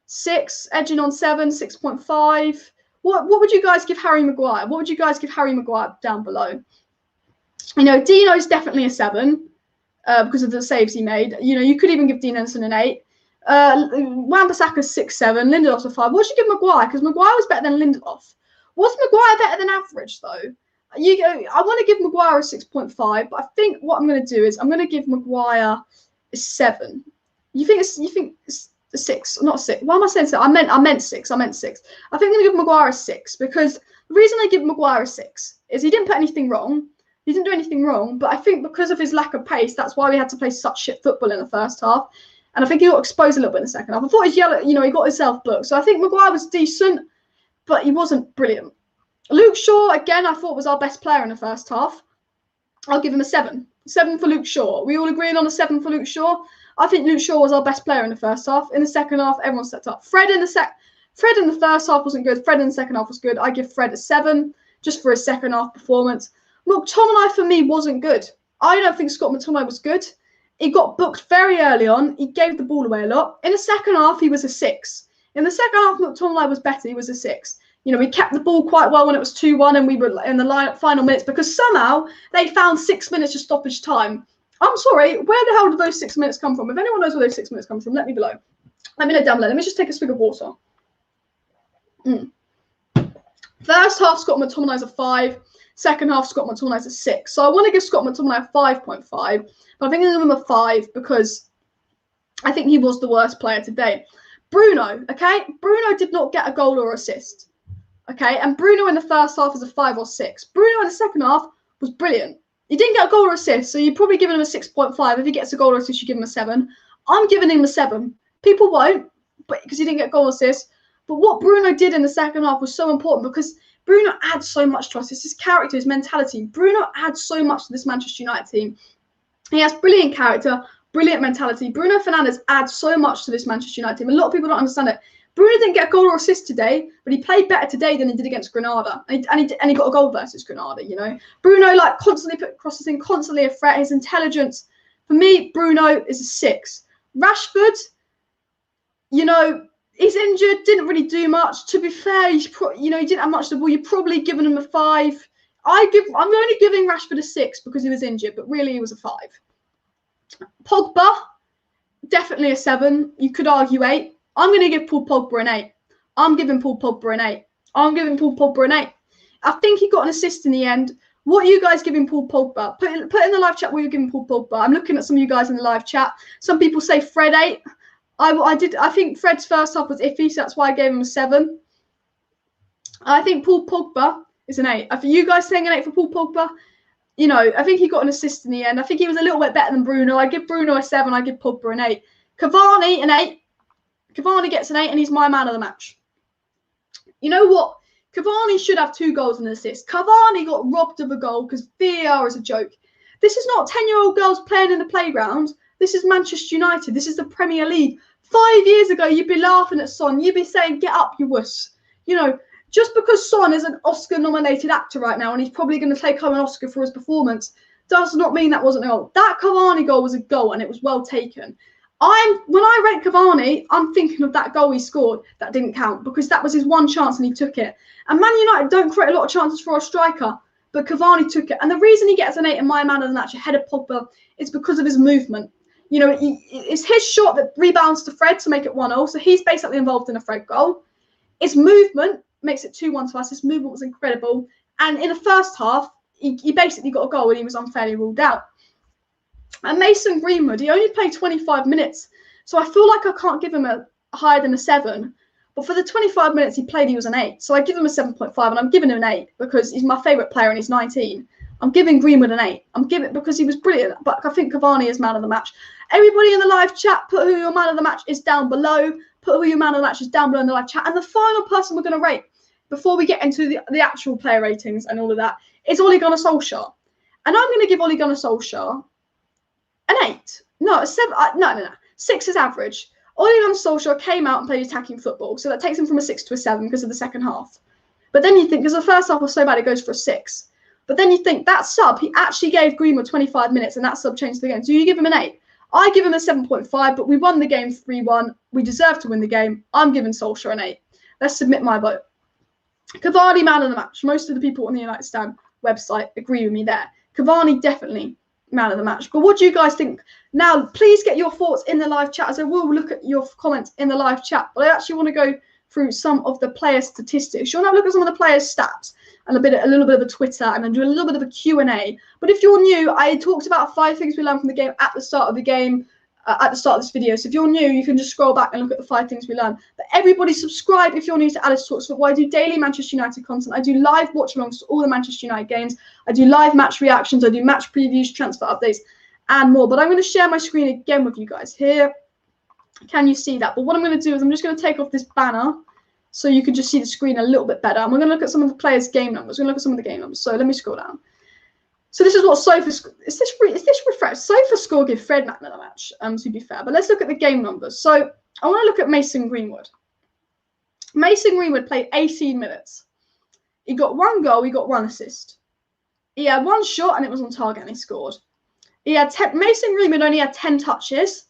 6, edging on 7, 6.5. What would you guys give Harry Maguire? What would you guys give Harry Maguire down below? You know, Dino's definitely a 7 because of the saves he made. You know, you could even give Dean Henderson an 8. Wan-Bissaka's 6, 7. Lindelof's a 5. What should you give Maguire? Because Maguire was better than Lindelof. Was Maguire better than average though? I want to give Maguire a 6.5, but I think what I'm going to do is I'm going to give Maguire a 7. You think it's a 6, not a 6? Why am I saying so? I meant 6. I think I'm going to give Maguire a 6 because the reason I give Maguire a 6 is he didn't put anything wrong. He didn't do anything wrong, but I think because of his lack of pace, that's why we had to play such shit football in the first half. And I think he got exposed a little bit in the second half. I thought his yellow, you know, he got himself booked. So I think Maguire was decent, but he wasn't brilliant. Luke Shaw, again, I thought was our best player in the first half. I'll give him a 7. 7 for Luke Shaw. We all agreeing on a 7 for Luke Shaw? I think Luke Shaw was our best player in the first half. In the second half, everyone stepped up. Fred in the first half wasn't good. Fred in the second half was good. I give Fred a 7 just for his second half performance. McTominay for me wasn't good. I don't think Scott McTominay was good. He got booked very early on. He gave the ball away a lot. In the second half, he was a 6. In the second half, McTominay was better. He was a 6. You know, we kept the ball quite well when it was 2-1 and we were in the final minutes because somehow they found 6 minutes of stoppage time. I'm sorry, where the hell did those 6 minutes come from? If anyone knows where those 6 minutes come from, let me know down below. Let me just take a swig of water. First half, Scott McTominay's a 5. Second half, Scott McTominay's a 6. So I want to give Scott McTominay a 5.5, but I think I'm going to give him a 5 because I think he was the worst player today. Bruno, okay? Bruno did not get a goal or assist. Okay, and Bruno in the first half is a 5 or 6. Bruno in the second half was brilliant. He didn't get a goal or assist, so you're probably giving him a 6.5. If he gets a goal or assist, you give him a 7. I'm giving him a 7. People won't, but because he didn't get goal or assist. But what Bruno did in the second half was so important because Bruno adds so much to us. It's his character, his mentality. Bruno adds so much to this Manchester United team. He has brilliant character, brilliant mentality. Bruno Fernandes adds so much to this Manchester United team. A lot of people don't understand it. Bruno didn't get a goal or assist today, but he played better today than he did against Granada. And he got a goal versus Granada, you know. Bruno, like, constantly put crosses in, constantly a threat. His intelligence, for me, Bruno is a 6. Rashford, you know, he's injured, didn't really do much. To be fair, he didn't have much of the ball. You're probably giving him a 5. I'm only giving Rashford a 6 because he was injured, but really he was a 5. Pogba, definitely a 7. You could argue 8. I'm going to give Paul Pogba an 8. I'm giving Paul Pogba an 8. I think he got an assist in the end. What are you guys giving Paul Pogba? Put in the live chat what you're giving Paul Pogba. I'm looking at some of you guys in the live chat. Some people say Fred 8. I think Fred's first half was iffy, so that's why I gave him a 7. I think Paul Pogba is an 8. Are you guys saying an 8 for Paul Pogba? You know, I think he got an assist in the end. I think he was a little bit better than Bruno. I give Bruno a 7. I give Pogba an 8. Cavani an 8. Cavani gets an 8 and he's my man of the match. You know what? Cavani should have 2 goals and an assist. Cavani got robbed of a goal because VAR is a joke. This is not 10-year-old girls playing in the playground. This is Manchester United. This is the Premier League. 5 years ago, you'd be laughing at Son. You'd be saying, get up, you wuss. You know, just because Son is an Oscar-nominated actor right now and he's probably going to take home an Oscar for his performance does not mean that wasn't a goal. That Cavani goal was a goal and it was well taken. When I rate Cavani, I'm thinking of that goal he scored that didn't count because that was his one chance and he took it. And Man United don't create a lot of chances for a striker, but Cavani took it. And the reason he gets an 8 in my man of the match ahead of Pogba is because of his movement. You know, it's his shot that rebounds to Fred to make it 1-0. So he's basically involved in a Fred goal. His movement makes it 2-1 to us. His movement was incredible. And in the first half, he basically got a goal and he was unfairly ruled out. And Mason Greenwood, he only played 25 minutes. So I feel like I can't give him a higher than a 7. But for the 25 minutes he played, he was an 8. So I give him a 7.5, and I'm giving him an 8 because he's my favourite player and he's 19. I'm giving Greenwood an 8. I'm giving it because he was brilliant. But I think Cavani is man of the match. Everybody in the live chat, put who your man of the match is down below. Put who your man of the match is down below in the live chat. And the final person we're going to rate before we get into the actual player ratings and all of that is Ole Gunnar Solskjaer. And I'm going to give Ole Gunnar Solskjaer an 8. No, a 7. No. 6 is average. Ole Gunnar Solskjaer came out and played attacking football, so that takes him from a 6 to a 7 because of the second half. But then you think, because the first half was so bad, it goes for a 6. But then you think, that sub, he actually gave Greenwood 25 minutes, and that sub changed the game. So you give him an 8. I give him a 7.5, but we won the game 3-1. We deserve to win the game. I'm giving Solskjaer an 8. Let's submit my vote. Cavani, man of the match. Most of the people on the United Stand website agree with me there. Cavani, definitely man of the match. But what do you guys think? Now, please get your thoughts in the live chat, as I will look at your comments in the live chat. But I actually want to go through some of the player statistics. You want to have a look at some of the players' stats and a little bit of a Twitter, and then do a little bit of a Q&A. But if you're new, I talked about 5 things we learned from the game at the start of the game, at the start of this video. So if you're new, you can just scroll back and look at the 5 things we learned. But everybody subscribe if you're new to Alice Talks Football. I do daily Manchester United content. I do live watch-alongs to all the Manchester United games. I do live match reactions. I do match previews, transfer updates, and more. But I'm going to share my screen again with you guys here. Can you see that? But what I'm going to do is I'm just going to take off this banner so you can just see the screen a little bit better. And we're going to look at some of the players' game numbers. We're going to look at some of the game numbers. So let me scroll down. So this is what SofaScore, is this refreshed? SofaScore give Fred man of the match, to be fair. But let's look at the game numbers. So I want to look at Mason Greenwood. Mason Greenwood played 18 minutes. He got 1 goal, he got 1 assist. He had 1 shot and it was on target and he scored. Mason Greenwood only had 10 touches,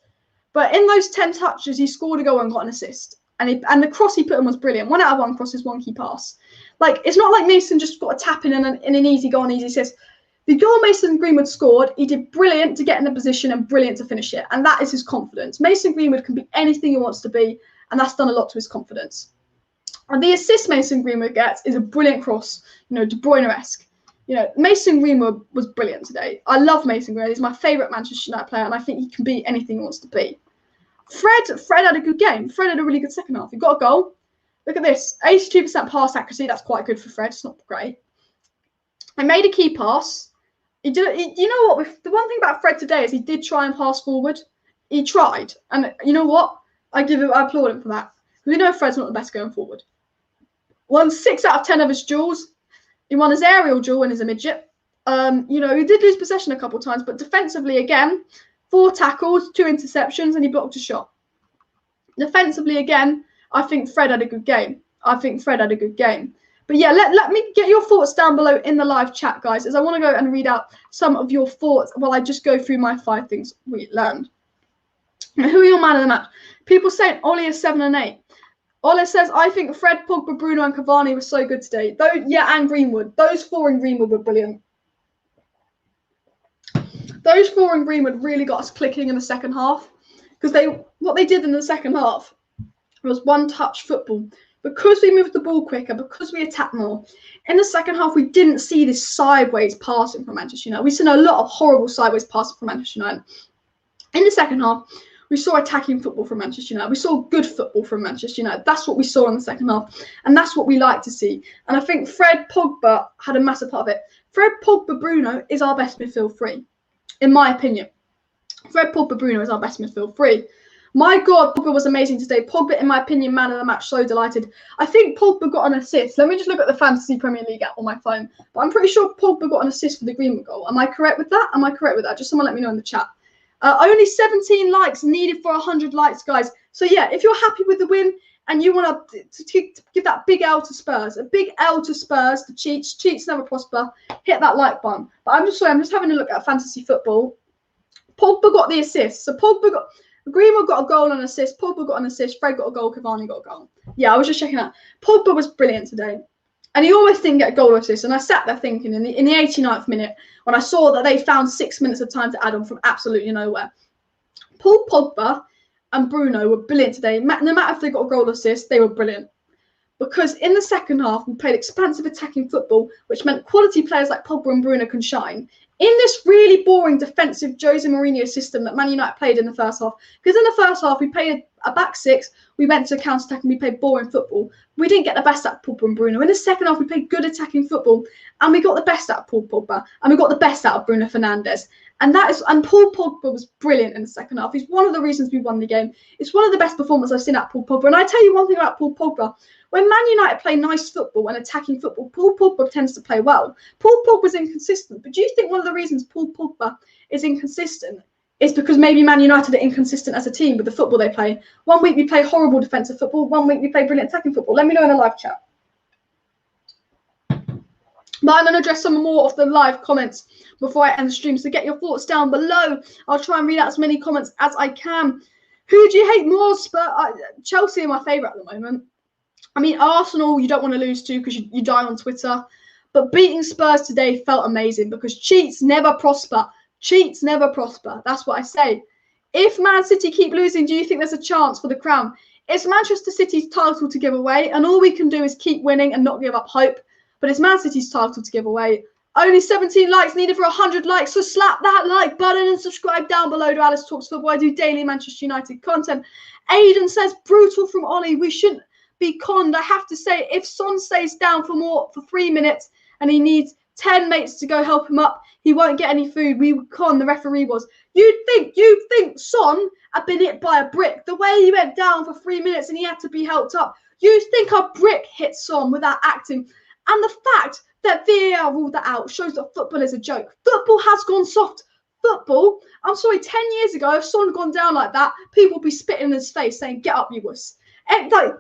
but in those 10 touches, he scored a goal and got an assist. And the cross he put in was brilliant. 1 out of 1 crosses, 1 key pass. Like, it's not like Mason just got a tap in an easy goal and easy assist. The goal Mason Greenwood scored, he did brilliant to get in the position and brilliant to finish it. And that is his confidence. Mason Greenwood can be anything he wants to be, and that's done a lot to his confidence. And the assist Mason Greenwood gets is a brilliant cross, De Bruyne-esque. Mason Greenwood was brilliant today. I love Mason Greenwood. He's my favourite Manchester United player, and I think he can be anything he wants to be. Fred had a good game. Fred had a really good second half. He got a goal. Look at this. 82% pass accuracy. That's quite good for Fred. It's not great. He made a key pass. You know what? The one thing about Fred today is he did try and pass forward. He tried. And you know what? I applaud him for that. Because we know Fred's not the best going forward. Won 6 out of 10 of his duels. He won his aerial duel and he's a midget. He did lose possession a couple of times, but defensively, again, 4 tackles, 2 interceptions, and he blocked a shot. Defensively, again, I think Fred had a good game. But yeah, let me get your thoughts down below in the live chat, guys, as I want to go and read out some of your thoughts while I just go through my 5 things we learned. Now, who are your man of the match? People saying Ole is 7 and 8. Ole says, I think Fred, Pogba, Bruno, and Cavani were so good today. And Greenwood. Those 4 in Greenwood were brilliant. Those 4 in Greenwood really got us clicking in the second half. Because what they did in the second half was one-touch football. Because we moved the ball quicker, because we attacked more, in the second half, we didn't see this sideways passing from Manchester United. We've seen a lot of horrible sideways passing from Manchester United. In the second half, we saw attacking football from Manchester United. We saw good football from Manchester United. That's what we saw in the second half, and that's what we like to see. And I think Fred, Pogba had a massive part of it. Fred, Pogba, Bruno is our best midfield 3, in my opinion. Fred, Pogba, Bruno is our best midfield 3. My God, Pogba was amazing today. Pogba, in my opinion, man of the match. So delighted. I think Pogba got an assist. Let me just look at the Fantasy Premier League app on my phone. But I'm pretty sure Pogba got an assist for the Greenwood goal. Am I correct with that? Just someone let me know in the chat. Only 17 likes needed for 100 likes, guys. So yeah, if you're happy with the win and you want to give that big L to Spurs, the Cheats never prosper, hit that like button. But I'm just having a look at fantasy football. Pogba got the assist. So Greenwood got a goal and assist. Pogba got an assist. Fred got a goal. Cavani got a goal. Yeah, I was just checking out. Pogba was brilliant today. And he almost didn't get a goal or assist. And I sat there thinking in the 89th minute when I saw that they found 6 minutes of time to add on from absolutely nowhere. Pogba and Bruno were brilliant today. No matter if they got a goal or assist, they were brilliant. because in the second half, we played expansive attacking football, which meant quality players like Pogba and Bruno can shine. In this really boring defensive Jose Mourinho system that Man United played in the first half, because in the first half, we played a back six, we went to counter-attack and we played boring football. We didn't get the best out of Pogba and Bruno. In the second half, we played good attacking football and we got the best out of Paul Pogba and we got the best out of Bruno Fernandes. And Paul Pogba was brilliant in the second half. He's one of the reasons we won the game. It's one of the best performances I've seen out of Paul Pogba. And I tell you one thing about Paul Pogba. When Man United play nice football and attacking football, Paul Pogba tends to play well. Paul Pogba's inconsistent. But do you think one of the reasons Paul Pogba is inconsistent is because maybe Man United are inconsistent as a team with the football they play? 1 week we play horrible defensive football. 1 week we play brilliant attacking football. Let me know in the live chat. But I'm going to address some more of the live comments before I end the stream. So get your thoughts down below. I'll try and read out as many comments as I can. Who do you hate more? Chelsea are my favourite at the moment. I mean, Arsenal, you don't want to lose to because you die on Twitter. But beating Spurs today felt amazing because cheats never prosper. Cheats never prosper. That's what I say. If Man City keep losing, do you think there's a chance for the crown? It's Manchester City's title to give away, and all we can do is keep winning and not give up hope. But it's Man City's title to give away. Only 17 likes needed for 100 likes, so slap that like button and subscribe down below to Alice Talks Football. I do daily Manchester United content. Aiden says, brutal from Ollie. We shouldn't be conned. I have to say, if Son stays down for 3 minutes and he needs 10 mates to go help him up, he won't get any food. We were conned, the referee was. You think Son had been hit by a brick. The way he went down for 3 minutes and he had to be helped up. You think a brick hit Son without acting. And the fact that VAR ruled that out shows that football is a joke. Football has gone soft. Football, I'm sorry, 10 years ago, if Son had gone down like that, people would be spitting in his face saying, get up, you wuss. And like,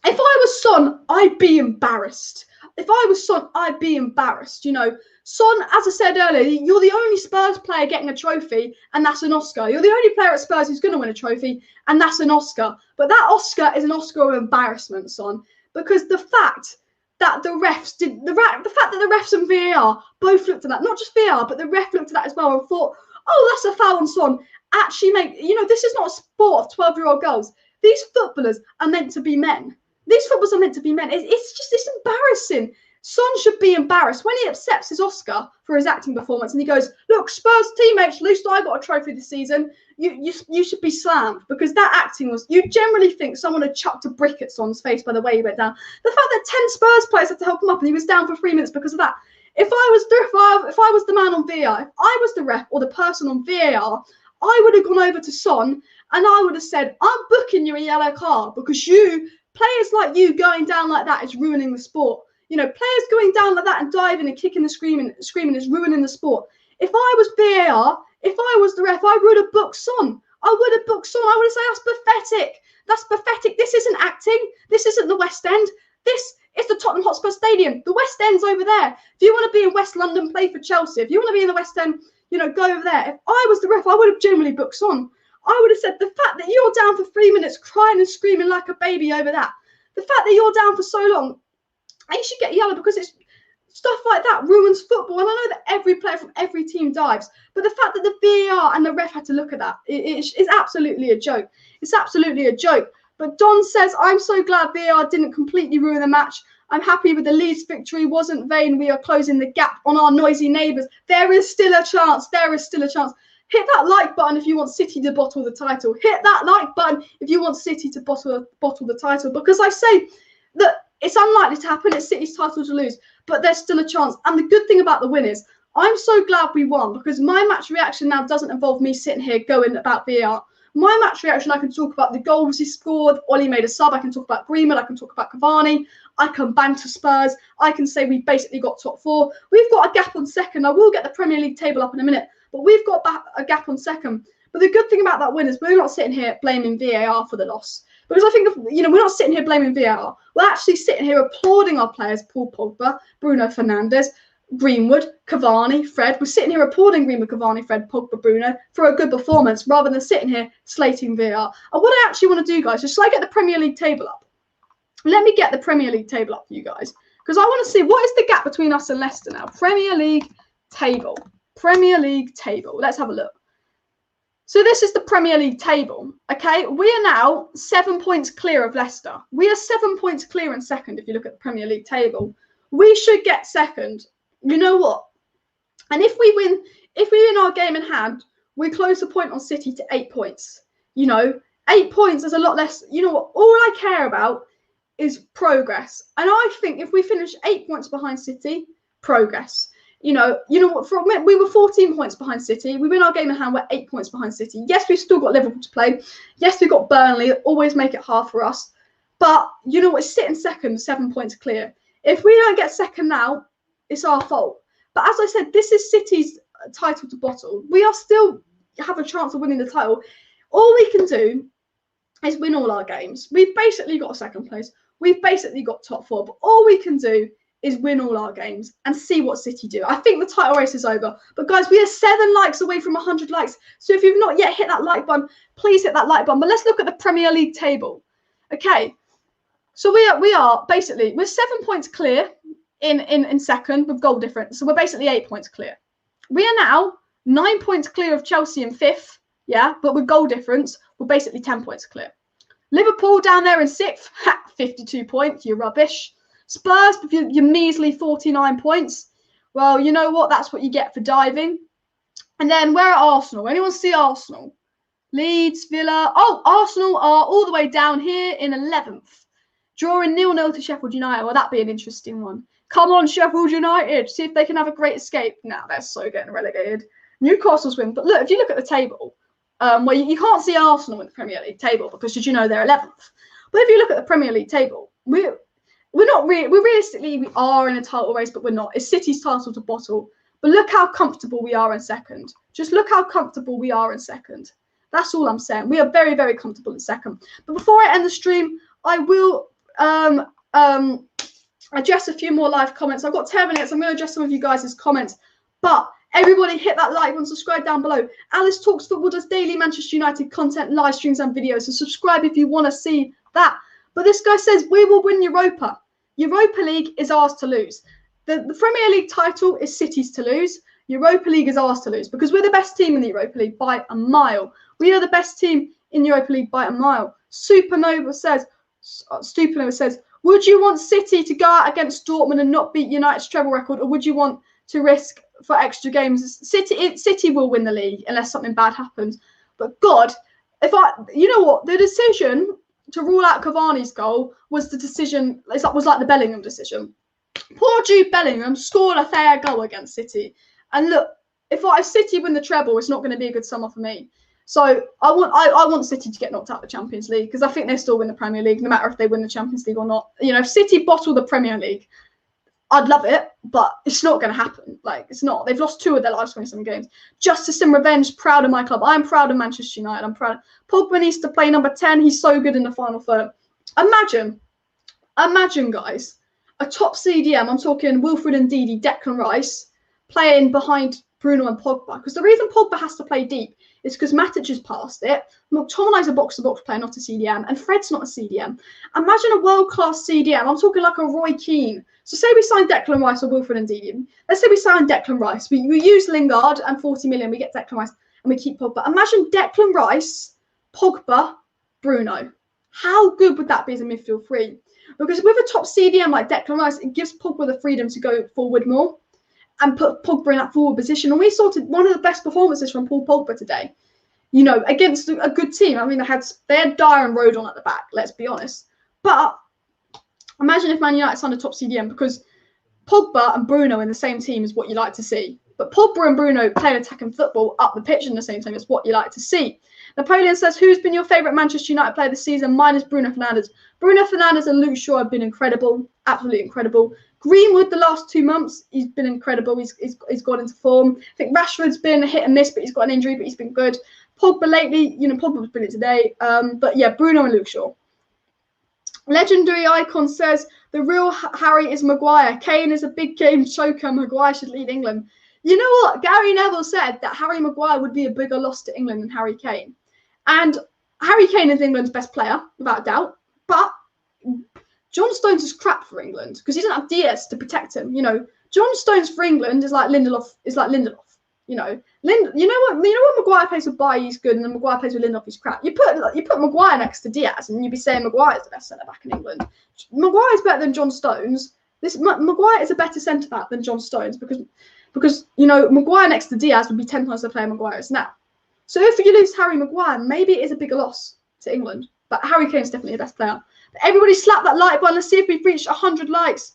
if I was Son, I'd be embarrassed. If I was Son, I'd be embarrassed. You know, Son, as I said earlier, you're the only Spurs player getting a trophy, and that's an Oscar. You're the only player at Spurs who's going to win a trophy, and that's an Oscar. But that Oscar is an Oscar of embarrassment, Son, because the fact that the refs and VAR both looked at that, not just VAR, but the ref looked at that as well and thought, oh, that's a foul on Son. Actually, this is not a sport of 12-year-old girls. These footballers are meant to be men. These footballers are meant to be men. It's embarrassing. Son should be embarrassed when he accepts his Oscar for his acting performance and he goes, look, Spurs teammates, at least I got a trophy this season. You should be slammed because that acting was, you generally think someone had chucked a brick at Son's face by the way he went down. The fact that 10 Spurs players had to help him up and he was down for 3 minutes because of that. If I was the man on VAR, if I was the ref or the person on VAR, I would have gone over to Son and I would have said, I'm booking you a yellow card because players like you going down like that is ruining the sport. You know, players going down like that and diving and kicking and screaming is ruining the sport. If I was VAR, if I was the ref, I would have booked Son. I would have booked Son. I would have said, that's pathetic. That's pathetic. This isn't acting. This isn't the West End. This is the Tottenham Hotspur Stadium. The West End's over there. If you want to be in West London, play for Chelsea. If you want to be in the West End, go over there. If I was the ref, I would have generally booked Son. I would have said, the fact that you're down for 3 minutes crying and screaming like a baby over that, the fact that you're down for so long, and you should get yellow because it's stuff like that ruins football. And I know that every player from every team dives, but the fact that the VAR and the ref had to look at that is absolutely a joke. It's absolutely a joke. But Don says, I'm so glad VAR didn't completely ruin the match. I'm happy with the Leeds victory. Wasn't vain. We are closing the gap on our noisy neighbours. There is still a chance. There is still a chance. Hit that like button if you want City to bottle the title. Hit that like button if you want City to bottle the title. Because I say that it's unlikely to happen. It's City's title to lose. But there's still a chance. And the good thing about the win is I'm so glad we won because my match reaction now doesn't involve me sitting here going about VAR. My match reaction, I can talk about the goals he scored. Ollie made a sub. I can talk about Greenwood. I can talk about Cavani. I can banter Spurs. I can say we basically got top four. We've got a gap on second. I will get the Premier League table up in a minute. But we've got a gap on second. But the good thing about that win is we're not sitting here blaming VAR for the loss. Because I think, we're not sitting here blaming VAR. We're actually sitting here applauding our players, Paul Pogba, Bruno Fernandes, Greenwood, Cavani, Fred. We're sitting here applauding Greenwood, Cavani, Fred, Pogba, Bruno for a good performance rather than sitting here slating VAR. And what I actually want to do, guys, is shall I get the Premier League table up? Let me get the Premier League table up for you guys. Because I want to see what is the gap between us and Leicester now. Premier League table. Premier League table. Let's have a look. So this is the Premier League table, okay? We are now 7 points clear of Leicester. We are 7 points clear in second if you look at the Premier League table. We should get second. You know what? And if we win our game in hand, we close the point on City to 8 points. You know, 8 points is a lot less. You know what? All I care about is progress. And I think if we finish 8 points behind City, progress. You know what? We were 14 points behind City. We win our game in hand. We're 8 points behind City. Yes, we've still got Liverpool to play. Yes, we've got Burnley. Always make it hard for us. But you know what? Sitting second, 7 points clear. If we don't get second now, it's our fault. But as I said, this is City's title to bottle. We are still have a chance of winning the title. All we can do is win all our games. We've basically got second place. We've basically got top four. But all we can do is win all our games and see what City do. I think the title race is over. But guys, we are 7 likes away from 100 likes. So if you've not yet hit that like button, please hit that like button. But let's look at the Premier League table. Okay. So we are basically, we're 7 points clear in second with goal difference. So we're basically 8 points clear. We are now 9 points clear of Chelsea in fifth. Yeah. But with goal difference, we're basically 10 points clear. Liverpool down there in sixth, 52 points. You're rubbish. Spurs, your measly 49 points. Well, you know what? That's what you get for diving. And then where are Arsenal? Anyone see Arsenal? Leeds, Villa. Oh, Arsenal are all the way down here in 11th. Drawing 0-0 to Sheffield United. Well, that'd be an interesting one. Come on, Sheffield United. See if they can have a great escape. Now they're so getting relegated. Newcastle's win. But look, if you look at the table, well, you can't see Arsenal in the Premier League table because, did you know, they're 11th. But if you look at the Premier League table, we're not really, we are in a title race, but we're not. It's City's title to bottle. But look how comfortable we are in second. Just look how comfortable we are in second. That's all I'm saying. We are very, very comfortable in second. But before I end the stream, I will address a few more live comments. I've got 10 minutes. I'm going to address some of you guys' comments. But everybody hit that like button, subscribe down below. Alice Talks Football does daily Manchester United content, live streams and videos. So subscribe if you want to see that. But this guy says, we will win Europa. Europa League is ours to lose. The Premier League title is City's to lose. Europa League is ours to lose because we're the best team in the Europa League by a mile. We are the best team in the Europa League by a mile. Supernova says, would you want City to go out against Dortmund and not beat United's treble record, or would you want to risk for extra games? City will win the league unless something bad happens. But God, you know what, the decision to rule out Cavani's goal was the decision. Was like the Bellingham decision. Poor Jude Bellingham scored a fair goal against City, and look, if City win the treble, it's not going to be a good summer for me. So I want City to get knocked out of the Champions League because I think they still win the Premier League, no matter if they win the Champions League or not. You know, if City bottle the Premier League, I'd love it, but it's not going to happen. Like, it's not. They've lost 2 of their last 27 games. Justice and revenge, proud of my club. I'm proud of Manchester United. I'm proud. Pogba needs to play number 10. He's so good in the final third. Imagine, guys, a top CDM, I'm talking Wilfred and Ndidi, Declan Rice, playing behind Bruno and Pogba. Because the reason Pogba has to play deep is because Matic has passed it. McTominay's a box-to-box player, not a CDM, and Fred's not a CDM. Imagine a world-class CDM. I'm talking like a Roy Keane. So say we sign Declan Rice or Wilfred and Ndidi. Let's say we sign Declan Rice. We use Lingard and 40 million. We get Declan Rice and we keep Pogba. Imagine Declan Rice, Pogba, Bruno. How good would that be as a midfield three? Because with a top CDM like Declan Rice, it gives Pogba the freedom to go forward more and put Pogba in that forward position. And we saw one of the best performances from Paul Pogba today, you know, against a good team. I mean, they had Dyer and Rodon at the back, let's be honest. But imagine if Man United signed a top CDM, because Pogba and Bruno in the same team is what you like to see. But Pogba and Bruno playing attacking football up the pitch in the same team is what you like to see. Napoleon says, who's been your favourite Manchester United player this season? Mine is Bruno Fernandes. Bruno Fernandes and Luke Shaw have been incredible, absolutely incredible. Greenwood, the last 2 months, he's been incredible. He's got into form. I think Rashford's been a hit and miss, but he's got an injury, but he's been good. Pogba lately, you know, Pogba was brilliant today. But yeah, Bruno and Luke Shaw. Legendary Icon says, the real Harry is Maguire. Kane is a big game choker. Maguire should lead England. You know what? Gary Neville said that Harry Maguire would be a bigger loss to England than Harry Kane. And Harry Kane is England's best player, without doubt. But John Stones is crap for England because he doesn't have Diaz to protect him. You know, John Stones for England is like Lindelof. You You know, you know what Maguire plays with Bailly, he's good, and then Maguire plays with Lindelof, he's crap. You put Maguire next to Diaz, and you'd be saying Maguire's the best centre back in England. Maguire's better than John Stones. Maguire is a better centre back than John Stones because you know Maguire next to Diaz would be 10 times the player Maguire is now. So if you lose Harry Maguire, maybe it is a bigger loss to England. But Harry Kane's definitely the best player. But everybody slap that like button. Let's see if we've reached 100 likes.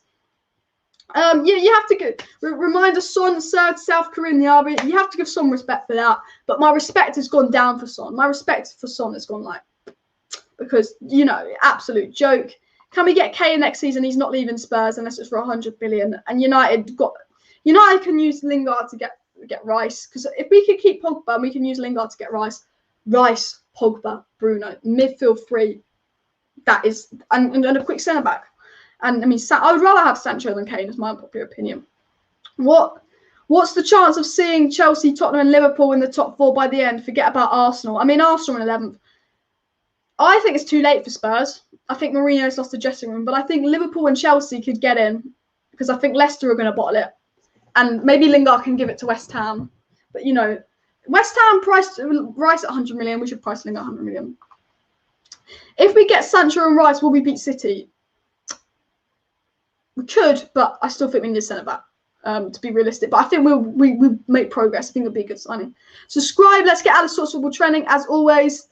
You have to remind us, Son served South Korea in the army. You have to give some respect for that. But my respect has gone down for Son. My respect for Son has gone like, because, you know, absolute joke. Can we get Kane next season? He's not leaving Spurs unless it's for 100 billion. And United can use Lingard to get Rice, because if we could keep Pogba, we can use Lingard to get Rice, Pogba, Bruno, midfield three. That is, and a quick centre back. And I mean, I would rather have Sancho than Kane, is my unpopular opinion. What's the chance of seeing Chelsea, Tottenham, and Liverpool in the top four by the end? Forget about Arsenal. I mean, Arsenal in 11th. I think it's too late for Spurs. I think Mourinho's lost the dressing room, but I think Liverpool and Chelsea could get in, because I think Leicester are going to bottle it, and maybe Lingard can give it to West Ham. But you know, West Ham priced Rice at 100 million. We should price Lingard 100 million. If we get Sancho and Rice, will we beat City? We could, but I still think we need a centre back to be realistic. But I think we'll make progress. I think it'll be a good signing. Subscribe. Let's get Alice Talks Football trending as always.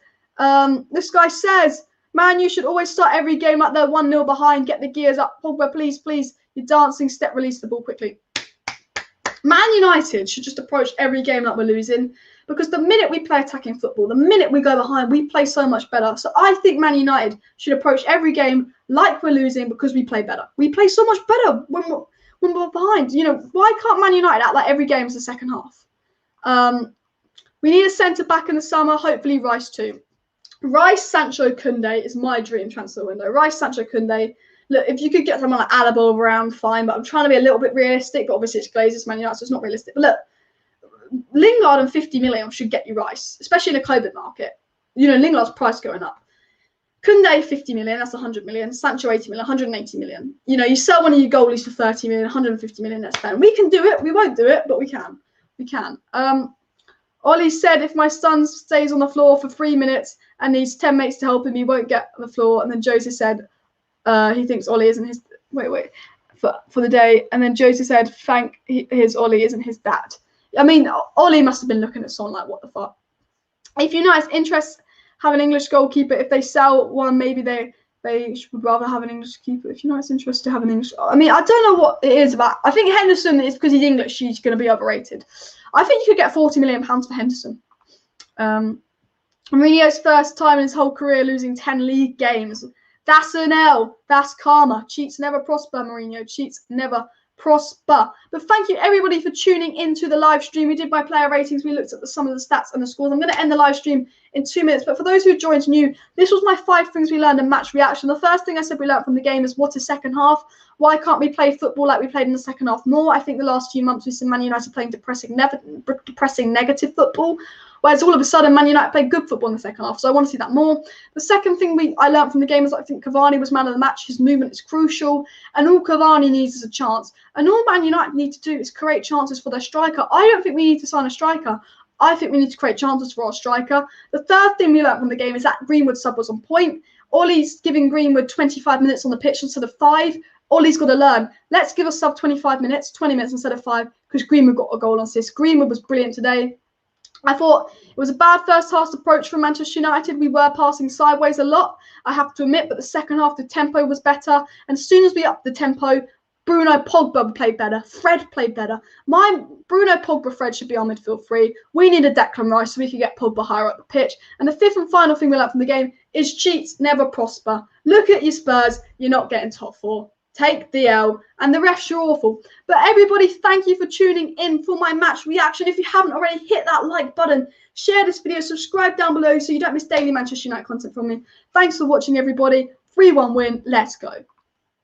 This guy says, man, you should always start every game like they're 1-0 behind. Get the gears up. Pogba, please. You're dancing. Step, release the ball quickly. Man United should just approach every game like we're losing, because the minute we play attacking football, the minute we go behind, we play so much better. So I think Man United should approach every game like we're losing, because we play better. We play so much better when we're behind. You know, why can't Man United act like every game is the second half? We need a centre back in the summer. Hopefully Rice too. Rice, Sancho, Koundé is my dream transfer window. Rice, Sancho, Koundé. Look, if you could get someone like Alaba around, fine. But I'm trying to be a little bit realistic. But obviously it's Glazers, Man United, so it's not realistic. But look, Lingard and 50 million should get you Rice, especially in a COVID market. You know, Lingard's price going up. Koundé 50 million, that's 100 million. Sancho 80 million, 180 million. You know, you sell one of your goalies for 30 million, 150 million, that's fair. We can do it. We won't do it, but we can. We can. Ollie said, if my son stays on the floor for 3 minutes and needs 10 mates to help him, he won't get on the floor. And then Joseph said, he thinks Ollie isn't his for the day. And then Joseph said, his Ollie isn't his dad. I mean, Ollie must have been looking at Son like, what the fuck? If United's interest have an English goalkeeper, if they sell one, maybe they would rather have an English keeper. If United's interested to have an English, I mean, I don't know what it is about. I think Henderson is, because he's English, he's going to be overrated. I think you could get £40 million for Henderson. Mourinho's first time in his whole career losing 10 league games. That's an L. That's karma. Cheats never prosper, Mourinho. Cheats never prosper. But thank you everybody for tuning into the live stream. We did my player ratings. We looked at some of the stats and the scores. I'm going to end the live stream in 2 minutes. But for those who joined new, this was my 5 things we learned in match reaction. The first thing I said we learned from the game is what is second half? Why can't we play football like we played in the second half more? I think the last few months we've seen Man United playing depressing negative football. Whereas all of a sudden, Man United played good football in the second half. So I want to see that more. The second thing I learned from the game is I think Cavani was man of the match. His movement is crucial. And all Cavani needs is a chance. And all Man United need to do is create chances for their striker. I don't think we need to sign a striker. I think we need to create chances for our striker. The third thing we learned from the game is that Greenwood sub was on point. Ollie's giving Greenwood 25 minutes on the pitch instead of 5. Ollie's got to learn. Let's give a sub 25 minutes, 20 minutes instead of 5, because Greenwood got a goal on assist. Greenwood was brilliant today. I thought it was a bad first half approach from Manchester United. We were passing sideways a lot, I have to admit, but the second half, the tempo was better. And as soon as we upped the tempo, Bruno Pogba played better. Fred played better. My Bruno Pogba Fred should be our midfield three. We need a Declan Rice so we can get Pogba higher up the pitch. And the fifth and final thing we learned from the game is cheats never prosper. Look at your Spurs. You're not getting top 4. Take the L, and the refs are awful. But everybody, thank you for tuning in for my match reaction. If you haven't already, hit that like button, share this video, subscribe down below so you don't miss daily Manchester United content from me. Thanks for watching, everybody. 3-1 win. Let's go.